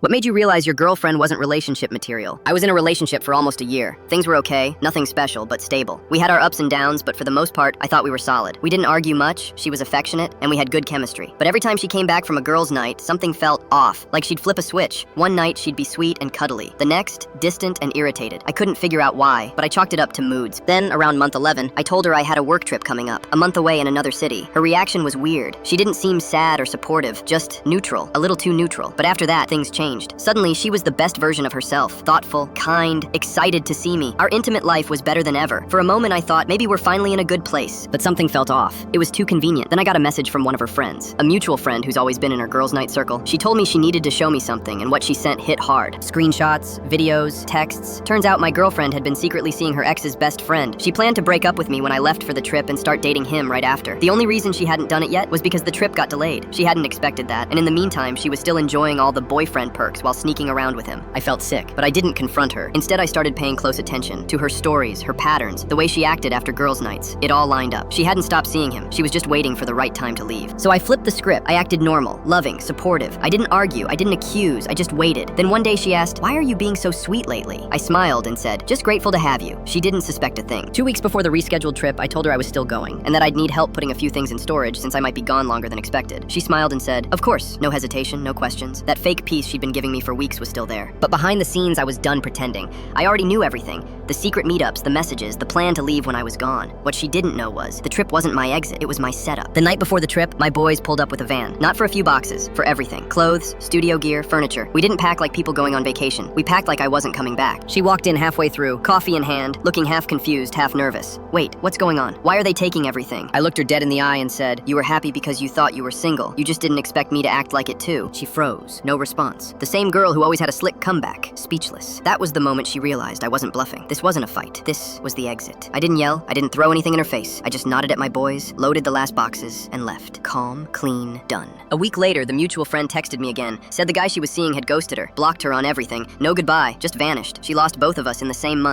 What made you realize your girlfriend wasn't relationship material? I was in a relationship for almost a year. Things were okay, nothing special, but stable. We had our ups and downs, but for the most part, I thought we were solid. We didn't argue much, she was affectionate, and we had good chemistry. But every time she came back from a girls' night, something felt off, like she'd flip a switch. One night, she'd be sweet and cuddly. The next, distant and irritated. I couldn't figure out why, but I chalked it up to moods. Then, around month 11, I told her I had a work trip coming up, a month away in another city. Her reaction was weird. She didn't seem sad or supportive, just neutral, a little too neutral. But after that, things changed. Suddenly, she was the best version of herself, thoughtful, kind, excited to see me. Our intimate life was better than ever. For a moment, I thought maybe we're finally in a good place, but something felt off. It was too convenient. Then I got a message from one of her friends, a mutual friend who's always been in her girls' night circle. She told me she needed to show me something, and what she sent hit hard. Screenshots, videos, texts. Turns out my girlfriend had been secretly seeing her ex's best friend. She planned to break up with me when I left for the trip and start dating him right after. The only reason she hadn't done it yet was because the trip got delayed. She hadn't expected that, and in the meantime, she was still enjoying all the boyfriend perks while sneaking around with him. I felt sick, but I didn't confront her. Instead, I started paying close attention to her stories, her patterns, the way she acted after girls' nights. It all lined up. She hadn't stopped seeing him. She was just waiting for the right time to leave. So I flipped the script. I acted normal, loving, supportive. I didn't argue. I didn't accuse. I just waited. Then one day she asked, "Why are you being so sweet lately?" I smiled and said, "Just grateful to have you." She didn't suspect a thing. 2 weeks before the rescheduled trip, I told her I was still going and that I'd need help putting a few things in storage since I might be gone longer than expected. She smiled and said, "Of course." No hesitation, no questions. That fake peace she'd been giving me for weeks was still there. But behind the scenes, I was done pretending. I already knew everything. The secret meetups, the messages, the plan to leave when I was gone. What she didn't know was, the trip wasn't my exit, it was my setup. The night before the trip, my boys pulled up with a van. Not for a few boxes, for everything. Clothes, studio gear, furniture. We didn't pack like people going on vacation. We packed like I wasn't coming back. She walked in halfway through, coffee in hand, looking half confused, half nervous. "Wait, what's going on? Why are they taking everything?" I looked her dead in the eye and said, "You were happy because you thought you were single. You just didn't expect me to act like it too." She froze, no response. The same girl who always had a slick comeback, speechless. That was the moment she realized I wasn't bluffing. This wasn't a fight. This was the exit. I didn't yell, I didn't throw anything in her face. I just nodded at my boys, loaded the last boxes, and left. Calm, clean, done. A week later, the mutual friend texted me again, said the guy she was seeing had ghosted her, blocked her on everything, no goodbye, just vanished. She lost both of us in the same month.